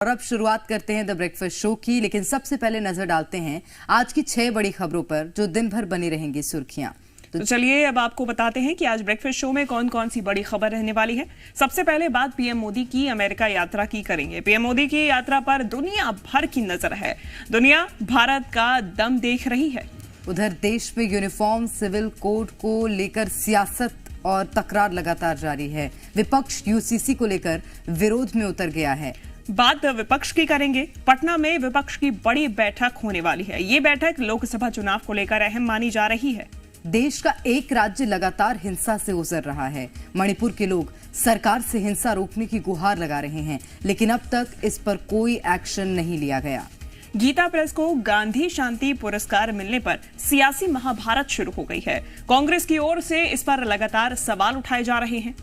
और अब शुरुआत करते हैं द ब्रेकफास्ट शो की, लेकिन सबसे पहले नजर डालते हैं आज की 6 बड़ी खबरों पर जो दिन भर बनी रहेंगी सुर्खियां। तो चलिए अब आपको बताते हैं कि आज ब्रेकफास्ट शो में कौन कौन सी बड़ी खबर रहने वाली है। सबसे पहले बात पीएम मोदी की अमेरिका यात्रा की करेंगे। पीएम मोदी की यात्रा पर दुनिया भर की नजर है। दुनिया भारत का दम देख रही है। उधर देश में यूनिफॉर्म सिविल कोड को लेकर सियासत और तकरार लगातार जारी है। विपक्ष यूसीसी को लेकर विरोध में उतर गया है। बात विपक्ष की करेंगे। पटना में विपक्ष की बड़ी बैठक होने वाली है। ये बैठक लोकसभा चुनाव को लेकर अहम मानी जा रही है। देश का एक राज्य लगातार हिंसा से गुजर रहा है। मणिपुर के लोग सरकार से हिंसा रोकने की गुहार लगा रहे हैं, लेकिन अब तक इस पर कोई एक्शन नहीं लिया गया। गीता प्रेस को गांधी शांति पुरस्कार मिलने पर सियासी महाभारत शुरू हो गई है। कांग्रेस की ओर से इस पर लगातार सवाल उठाए जा रहे हैं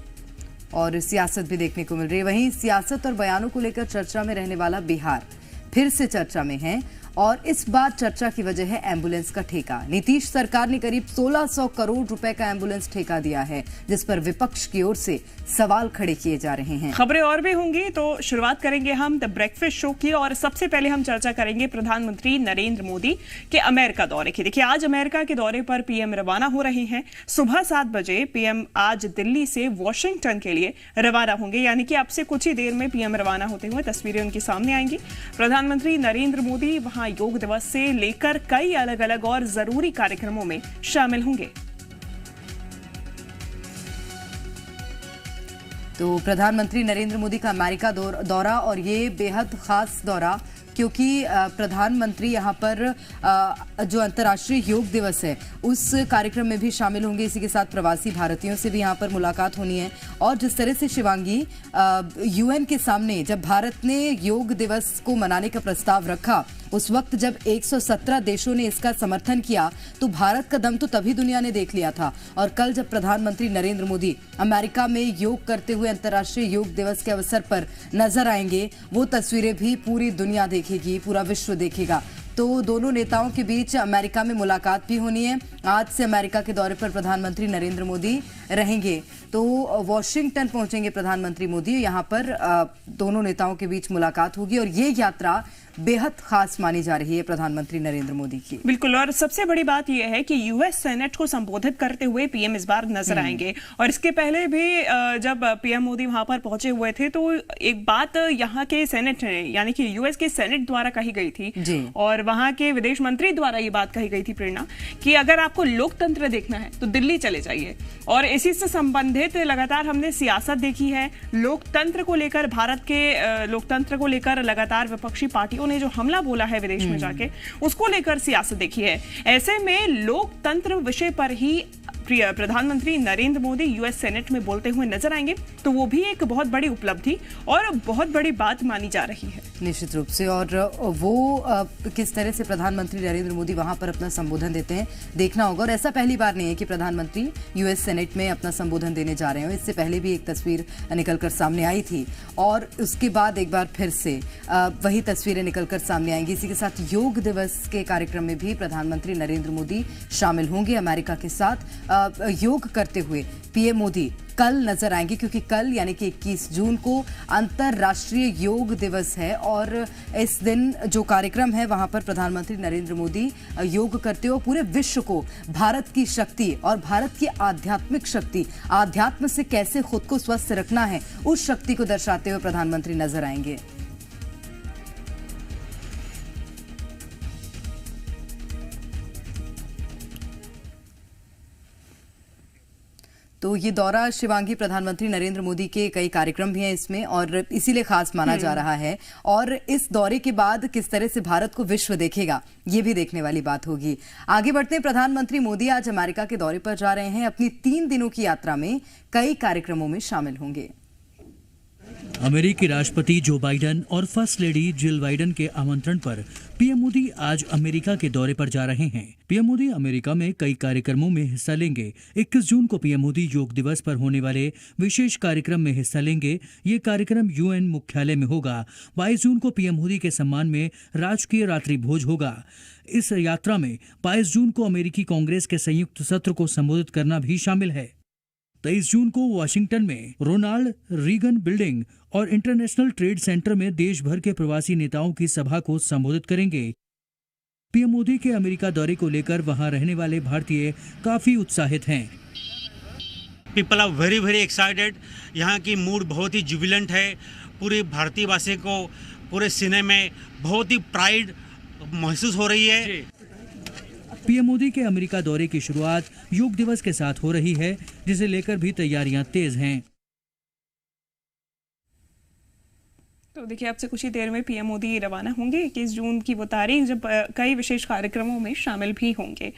और सियासत भी देखने को मिल रही है। वहीं सियासत और बयानों को लेकर चर्चा में रहने वाला बिहार फिर से चर्चा में है और इस बार चर्चा की वजह है एम्बुलेंस का ठेका। नीतीश सरकार ने करीब 1600 करोड़ रुपए का एम्बुलेंस ठेका दिया है, जिस पर विपक्ष की ओर से सवाल खड़े किए जा रहे हैं। खबरें और भी होंगी, तो शुरुआत करेंगे हम द ब्रेकफास्ट शो की और सबसे पहले हम चर्चा करेंगे प्रधानमंत्री नरेंद्र मोदी के अमेरिका दौरे की। देखिए, आज अमेरिका के दौरे पर पीएम रवाना हो रहे हैं। सुबह 7 बजे पीएम आज दिल्ली से वॉशिंगटन के लिए रवाना होंगे, यानी कि अब से कुछ ही देर में पीएम रवाना होते हुए तस्वीरें उनके सामने आएंगी। प्रधानमंत्री नरेंद्र मोदी वहां योग दिवस से लेकर कई अलग अलग और जरूरी कार्यक्रमों में शामिल होंगे। तो प्रधानमंत्री नरेंद्र मोदी का अमेरिका दौरा और ये बेहद खास दौरा, क्योंकि प्रधानमंत्री यहाँ पर जो अंतर्राष्ट्रीय योग दिवस है उस कार्यक्रम में भी शामिल होंगे। इसी के साथ प्रवासी भारतीयों से भी यहाँ पर मुलाकात होनी है। और जिस तरह से शिवांगी यूएन के सामने जब भारत ने योग दिवस को मनाने का प्रस्ताव रखा, उस वक्त जब 117 देशों ने इसका समर्थन किया, तो भारत का दम तो तभी दुनिया ने देख लिया था। और कल जब प्रधानमंत्री नरेंद्र मोदी अमेरिका में योग करते हुए अंतर्राष्ट्रीय योग दिवस के अवसर पर नजर आएंगे, वो तस्वीरें भी पूरी दुनिया देखेगी, पूरा विश्व देखेगा। तो दोनों नेताओं के बीच अमेरिका में मुलाकात भी होनी है। आज से अमेरिका के दौरे पर प्रधानमंत्री नरेंद्र मोदी रहेंगे। तो वॉशिंगटन पहुंचेंगे प्रधानमंत्री मोदी। यहाँ पर दोनों नेताओं के बीच मुलाकात होगी और ये यात्रा बेहद खास मानी जा रही है प्रधानमंत्री नरेंद्र मोदी की। बिल्कुल, और सबसे बड़ी बात यह है कि यूएस सेनेट को संबोधित करते हुए पीएम इस बार नजर आएंगे। और इसके पहले भी जब पीएम मोदी वहां पर पहुंचे हुए थे, तो एक बात यहाँ के सेनेट ने, यानी कि यूएस के सेनेट द्वारा कही गई थी और वहां के विदेश मंत्री द्वारा ये बात कही गई थी, प्रेरणा, कि अगर आपको लोकतंत्र देखना है तो दिल्ली चले जाइए। और इसी से संबंधित लगातार हमने सियासत देखी है। लोकतंत्र को लेकर, भारत के लोकतंत्र को लेकर लगातार विपक्षी पार्टियों ने जो हमला बोला है विदेश में जाके, उसको लेकर सियासत देखी है। ऐसे में लोकतंत्र विषय पर ही प्रधानमंत्री नरेंद्र मोदी यूएस सेनेट में बोलते हुए नजर आएंगे, तो वो भी एक बहुत बड़ी उपलब्धि और बहुत बड़ी बात मानी जा रही है निश्चित रूप से। और वो किस तरह से प्रधानमंत्री नरेंद्र मोदी वहां पर अपना संबोधन देते हैं देखना होगा। और ऐसा पहली बार नहीं है कि प्रधानमंत्री यूएस सेनेट में अपना संबोधन देने जा रहे हो। इससे पहले भी एक तस्वीर निकलकर सामने आई थी और उसके बाद एक बार फिर से वही तस्वीरें निकलकर सामने आएंगी। इसी के साथ योग दिवस के कार्यक्रम में भी प्रधानमंत्री नरेंद्र मोदी शामिल होंगे। अमेरिका के साथ योग करते हुए पीएम मोदी कल नजर आएंगे, क्योंकि कल यानी कि 21 जून को अंतर्राष्ट्रीय योग दिवस है और इस दिन जो कार्यक्रम है वहां पर प्रधानमंत्री नरेंद्र मोदी योग करते हुए पूरे विश्व को भारत की शक्ति और भारत की आध्यात्मिक शक्ति, आध्यात्म से कैसे खुद को स्वस्थ रखना है, उस शक्ति को दर्शाते हुए प्रधानमंत्री नजर आएंगे। तो ये दौरा शिवांगी, प्रधानमंत्री नरेंद्र मोदी के कई कार्यक्रम भी हैं इसमें और इसीलिए खास माना जा रहा है। और इस दौरे के बाद किस तरह से भारत को विश्व देखेगा, ये भी देखने वाली बात होगी। आगे बढ़ते हैं। प्रधानमंत्री मोदी आज अमेरिका के दौरे पर जा रहे हैं। अपनी 3 दिनों की यात्रा में कई कार्यक्रमों में शामिल होंगे। अमेरिकी राष्ट्रपति जो बाइडेन और फर्स्ट लेडी जिल बाइडेन के आमंत्रण पर पीएम मोदी आज अमेरिका के दौरे पर जा रहे हैं। पीएम मोदी अमेरिका में कई कार्यक्रमों में हिस्सा लेंगे। 21 जून को पीएम मोदी योग दिवस पर होने वाले विशेष कार्यक्रम में हिस्सा लेंगे। ये कार्यक्रम यूएन मुख्यालय में होगा। 22 जून को पीएम मोदी के सम्मान में राजकीय रात्रि भोज होगा। इस यात्रा में 22 जून को अमेरिकी कांग्रेस के संयुक्त सत्र को संबोधित करना भी शामिल है। 23 जून को वाशिंगटन में रोनाल्ड रीगन बिल्डिंग और इंटरनेशनल ट्रेड सेंटर में देश भर के प्रवासी नेताओं की सभा को संबोधित करेंगे। पीएम मोदी के अमेरिका दौरे को लेकर वहां रहने वाले भारतीय काफी उत्साहित हैं। People are very very excited. यहाँ की मूड बहुत ही जुबिलेंट है। पूरे भारतीय वासी को पूरे सीने में बहुत ही प्राइड महसूस हो रही है। पीएम मोदी के अमेरिका दौरे की शुरुआत योग दिवस के साथ हो रही है, जिसे लेकर भी तैयारियां तेज हैं। तो देखिए, अब से कुछ ही देर में पीएम मोदी रवाना होंगे 21 जून की वो तारीख जब कई विशेष कार्यक्रमों में शामिल भी होंगे।